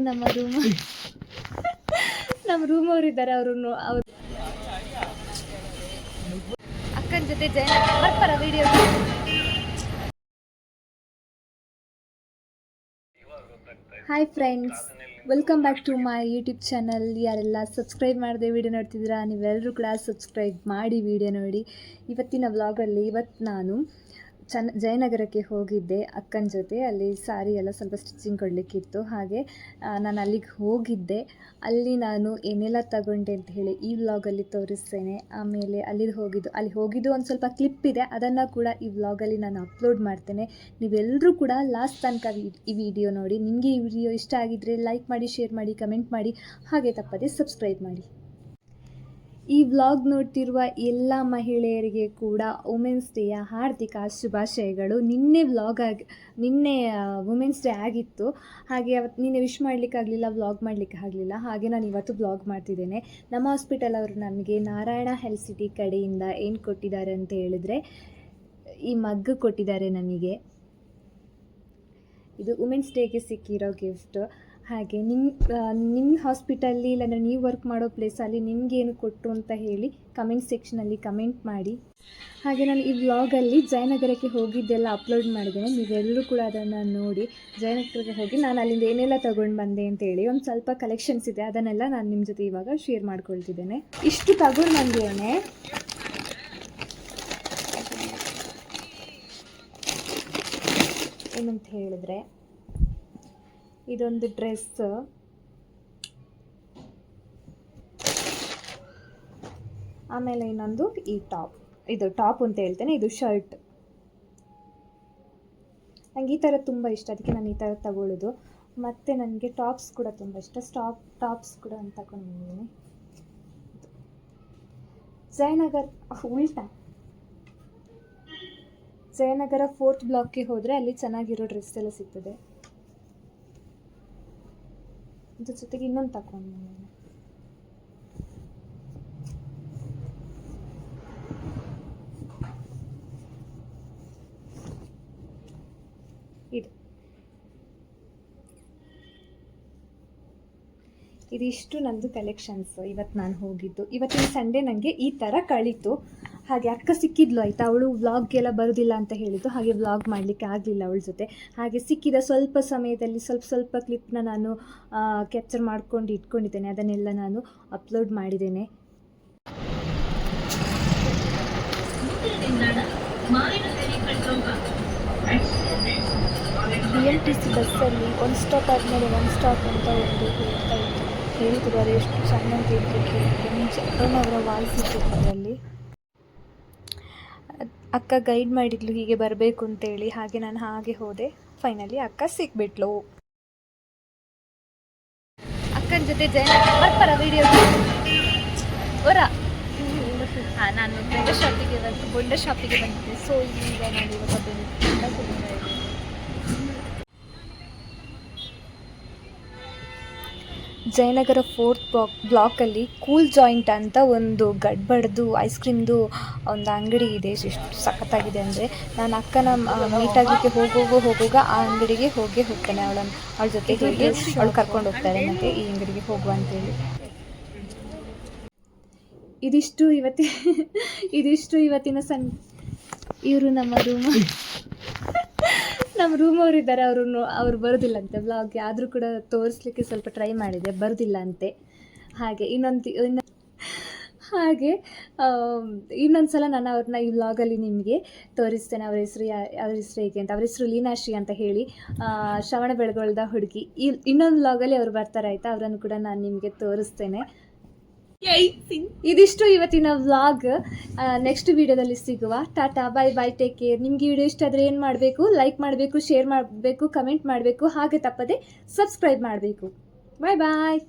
ನಮ್ಮ ರೂಮ್ ಅವ್ರು ಇದ್ದಾರೆ. ಅವರು ಅಕ್ಕನ ಜೊತೆ ಜಯನಗರ ಬರ್ತಾರ video. Hi friends, welcome back to my YouTube channel. ಯಾರೆಲ್ಲ ಸಬ್ಸ್ಕ್ರೈಬ್ ಮಾಡದೆ ವಿಡಿಯೋ ನೋಡ್ತಿದ್ದೀರಾ, ನೀವೆಲ್ಲರೂ ಕೂಡ ಸಬ್ಸ್ಕ್ರೈಬ್ ಮಾಡಿ ವಿಡಿಯೋ ನೋಡಿ. ಇವತ್ತಿನ ವ್ಲಾಗಲ್ಲಿ ನಾನು ಜಯನಗರಕ್ಕೆ ಹೋಗಿದ್ದೆ ಅಕ್ಕನ ಜೊತೆ. ಅಲ್ಲಿ ಸಾರಿ ಎಲ್ಲ ಸ್ವಲ್ಪ ಸ್ಟಿಚಿಂಗ್ ಕೊಡಲಿಕ್ಕಿತ್ತು. ಹಾಗೆ ನಾನು ಅಲ್ಲಿಗೆ ಹೋಗಿದ್ದೆ. ಅಲ್ಲಿ ನಾನು ಏನೆಲ್ಲ ತಗೊಂಡೆ ಅಂತ ಹೇಳಿ ಈ ವ್ಲಾಗಲ್ಲಿ ತೋರಿಸ್ತೇನೆ. ಆಮೇಲೆ ಅಲ್ಲಿ ಹೋಗಿದ್ದು ಒಂದು ಸ್ವಲ್ಪ ಕ್ಲಿಪ್ ಇದೆ, ಅದನ್ನು ಕೂಡ ಈ ವ್ಲಾಗಲ್ಲಿ ನಾನು ಅಪ್ಲೋಡ್ ಮಾಡ್ತೇನೆ. ನೀವೆಲ್ಲರೂ ಕೂಡ ಲಾಸ್ಟ್ ತನಕ ಈ ವಿಡಿಯೋ ನೋಡಿ. ನಿಮಗೆ ಈ ವಿಡಿಯೋ ಇಷ್ಟ ಆಗಿದ್ದರೆ ಲೈಕ್ ಮಾಡಿ, ಶೇರ್ ಮಾಡಿ, ಕಮೆಂಟ್ ಮಾಡಿ, ಹಾಗೆ ತಪ್ಪದೆ ಸಬ್ಸ್ಕ್ರೈಬ್ ಮಾಡಿ. ಈ ವ್ಲಾಗ್ ನೋಡ್ತಿರುವ ಎಲ್ಲ ಮಹಿಳೆಯರಿಗೆ ಕೂಡ ವುಮೆನ್ಸ್ ಡೇಯ ಹಾರ್ದಿಕ ಶುಭಾಶಯಗಳು. ನಿನ್ನೆ ವುಮೆನ್ಸ್ ಡೇ ಆಗಿತ್ತು. ಹಾಗೆ ನಿನ್ನೆ ವಿಶ್ ಮಾಡಲಿಕ್ಕಾಗಲಿಲ್ಲ, ವ್ಲಾಗ್ ಮಾಡಲಿಕ್ಕೆ ಆಗಲಿಲ್ಲ. ಹಾಗೆ ನಾನು ಇವತ್ತು ವ್ಲಾಗ್ ಮಾಡ್ತಿದ್ದೇನೆ. ನಮ್ಮ ಹಾಸ್ಪಿಟಲ್ ಅವರು ನಮಗೆ ನಾರಾಯಣ ಹೆಲ್ತ್ ಸಿಟಿ ಕಡೆಯಿಂದ ಏನು ಕೊಟ್ಟಿದ್ದಾರೆ ಅಂತ ಹೇಳಿದರೆ, ಈ ಮಗ್ ಕೊಟ್ಟಿದ್ದಾರೆ ನಮಗೆ. ಇದು ವುಮೆನ್ಸ್ ಡೇಗೆ ಸಿಕ್ಕಿರೋ ಗಿಫ್ಟ್. ಹಾಗೆ ನಿಮ್ಮ ಹಾಸ್ಪಿಟಲ್ಲಿ ಇಲ್ಲಾಂದರೆ ನೀವು ವರ್ಕ್ ಮಾಡೋ ಪ್ಲೇಸಲ್ಲಿ ನಿಮಗೇನು ಕೊಟ್ಟರು ಅಂತ ಹೇಳಿ ಕಮೆಂಟ್ ಸೆಕ್ಷನಲ್ಲಿ ಕಮೆಂಟ್ ಮಾಡಿ. ಹಾಗೆ ನಾನು ಈ ವ್ಲಾಗಲ್ಲಿ ಜಯನಗರಕ್ಕೆ ಹೋಗಿದ್ದೆಲ್ಲ ಅಪ್ಲೋಡ್ ಮಾಡಿದ್ದೇನೆ. ನೀವೆಲ್ಲರೂ ಕೂಡ ಅದನ್ನು ನೋಡಿ. ಜಯನಗರಕ್ಕೆ ಹೋಗಿ ನಾನು ಅಲ್ಲಿಂದ ಏನೆಲ್ಲ ತೊಗೊಂಡು ಬಂದೆ ಅಂತೇಳಿ ಒಂದು ಸ್ವಲ್ಪ ಕಲೆಕ್ಷನ್ಸ್ ಇದೆ, ಅದನ್ನೆಲ್ಲ ನಾನು ನಿಮ್ಮ ಜೊತೆ ಇವಾಗ ಶೇರ್ ಮಾಡ್ಕೊಳ್ತಿದ್ದೇನೆ. ಇಷ್ಟು ತಗೊಂಡು ಬಂದೇನೆ. ಏನಂತ ಹೇಳಿದ್ರೆ, ಇದೊಂದು ಡ್ರೆಸ್, ಆಮೇಲೆ ಇನ್ನೊಂದು ಈ ಟಾಪ್. ಇದು ಟಾಪ್ ಅಂತ ಹೇಳ್ತೇನೆ, ಇದು ಶರ್ಟ್. ನನಗೆ ಈ ಥರ ತುಂಬ ಇಷ್ಟ, ಅದಕ್ಕೆ ನಾನು ಈ ಥರ ತಗೊಳ್ಳೋದು. ಮತ್ತು ನನಗೆ ಟಾಪ್ಸ್ ಕೂಡ ತುಂಬ ಇಷ್ಟ. ಟಾಪ್ಸ್ ಕೂಡ ನಾನು ತಗೊಂಡಿದ್ದೀನಿ. ಜಯನಗರ 4th ಬ್ಲಾಕ್ಗೆ ಹೋದರೆ ಅಲ್ಲಿ ಚೆನ್ನಾಗಿರೋ ಡ್ರೆಸ್ ಎಲ್ಲ ಸಿಗ್ತದೆ. ಇದ್ರ ಜೊತೆಗೆ ಇನ್ನೊಂದು ತಗೊಂಡು ಇದಿಷ್ಟು ನಂದು ಕಲೆಕ್ಷನ್ಸ್. ಇವತ್ತು ನಾನು ಹೋಗಿದ್ದು, ಇವತ್ತಿನ ಸಂಡೇ ನನಗೆ ಈ ಥರ ಕಳೀತು. ಹಾಗೆ ಅಕ್ಕ ಸಿಕ್ಕಿದ್ಲು, ಆಯಿತಾ. ಅವಳು ವ್ಲಾಗ್ಗೆಲ್ಲ ಬರೋದಿಲ್ಲ ಅಂತ ಹೇಳಿದ್ದು, ಹಾಗೆ ವ್ಲಾಗ್ ಮಾಡಲಿಕ್ಕೆ ಆಗಲಿಲ್ಲ ಅವಳ ಜೊತೆ. ಹಾಗೆ ಸಿಕ್ಕಿದ ಸ್ವಲ್ಪ ಸಮಯದಲ್ಲಿ ಸ್ವಲ್ಪ ಕ್ಲಿಪ್ನ ನಾನು ಕ್ಯಾಪ್ಚರ್ ಮಾಡ್ಕೊಂಡು ಇಟ್ಕೊಂಡಿದ್ದೇನೆ. ಅದನ್ನೆಲ್ಲ ನಾನು ಅಪ್ಲೋಡ್ ಮಾಡಿದ್ದೇನೆ. BMTC ಬಸ್ಸಲ್ಲಿ ಒಂದು ಸ್ಟಾಪ್ ಆದಮೇಲೆ ಒಂದು ಸ್ಟಾಪ್ ಅಂತ ಒಂದು ಹೇಳ್ತಿದ್ದಾರೆ. ಎಷ್ಟು ಚೆನ್ನಾಗಿ ಇರಬೇಕು. ಮುಂಚೆ ಅವರ ವಾಯ್ಸ್ ಇತ್ತು ಅದರಲ್ಲಿ. ಅಕ್ಕ ಗೈಡ್ ಮಾಡಿದ್ಲು ಹೀಗೆ ಬರಬೇಕು ಅಂತೇಳಿ. ಹಾಗೆ ನಾನು ಹಾಗೆ ಹೋದೆ. ಫೈನಲಿ ಅಕ್ಕ ಸಿಕ್ಬಿಟ್ಲು. ಅಕ್ಕನ ಜೊತೆ ಜಯನಗರ ಬರ್ತಾರ ವಿಡಿಯೋ ಹೊರ. ನಾನು ಬೊಂಡ ಶಾಪಿಗೆ ಬಂದಿದ್ದೆ. ಸೊ ಈಗ ನಾನು ಇವಾಗ ಜಯನಗರ 4th ಬ್ಲಾಕಲ್ಲಿ ಕೂಲ್ ಜಾಯಿಂಟ್ ಅಂತ ಒಂದು ಗಡ್ಬಡ್ದು ಐಸ್ ಕ್ರೀಮ್ದು ಒಂದು ಅಂಗಡಿ ಇದೆ. ಎಷ್ಟು ಸಖತ್ತಾಗಿದೆ ಅಂದರೆ, ನಾನು ಅಕ್ಕನ ಮೀಟ್ ಆಗಲಿಕ್ಕೆ ಹೋಗುವಾಗ ಆ ಅಂಗಡಿಗೆ ಹೋಗ್ತಾನೆ. ಅವಳ ಜೊತೆ ಹೇಳಿ ಅವಳು ಕರ್ಕೊಂಡು ಹೋಗ್ತಾರೆ ಮತ್ತು ಈ ಅಂಗಡಿಗೆ ಹೋಗುವ ಅಂತೇಳಿ. ಇದಿಷ್ಟು ಇವತ್ತಿನ ಇವರು ನಮ್ಮ ರೂಮ್ ಅವರು ಇದ್ದಾರೆ. ಅವರು ಬರೋದಿಲ್ಲಂತೆ ವ್ಲಾಗ್ಗೆ. ಆದರೂ ಕೂಡ ತೋರಿಸ್ಲಿಕ್ಕೆ ಸ್ವಲ್ಪ ಟ್ರೈ ಮಾಡಿದೆ, ಬರೋದಿಲ್ಲ ಅಂತೆ. ಹಾಗೆ ಇನ್ನೊಂದು ಸಲ ನಾನು ಅವ್ರನ್ನ ಈ ವ್ಲಾಗಲ್ಲಿ ನಿಮಗೆ ತೋರಿಸ್ತೇನೆ. ಅವ್ರ ಹೆಸರು ಹೇಗೆ ಅಂತ. ಅವ್ರ ಹೆಸರು ಲೀನಾಶ್ರೀ ಅಂತ ಹೇಳಿ, ಶ್ರವಣ ಬೆಳಗೊಳದ ಹುಡುಗಿ. ಇನ್ನೊಂದು ವ್ಲಾಗಲ್ಲಿ ಅವ್ರು ಬರ್ತಾರೆ, ಆಯಿತಾ. ಅವರನ್ನು ಕೂಡ ನಾನು ನಿಮಗೆ ತೋರಿಸ್ತೇನೆ. ಇದಿಷ್ಟು ಇವತ್ತಿನ ವ್ಲಾಗ್. ನೆಕ್ಸ್ಟ್ ವಿಡಿಯೋದಲ್ಲಿ ಸಿಗುವ. Tata, bye bye, take care. ನಿಮಗೆ ವಿಡಿಯೋ ಇಷ್ಟ ಆದರೆ ಏನು ಮಾಡಬೇಕು? ಲೈಕ್ ಮಾಡಬೇಕು, ಶೇರ್ ಮಾಡಬೇಕು, ಕಮೆಂಟ್ ಮಾಡಬೇಕು, ಹಾಗೆ ತಪ್ಪದೆ ಸಬ್ಸ್ಕ್ರೈಬ್ ಮಾಡಬೇಕು. ಬಾಯ್ ಬಾಯ್.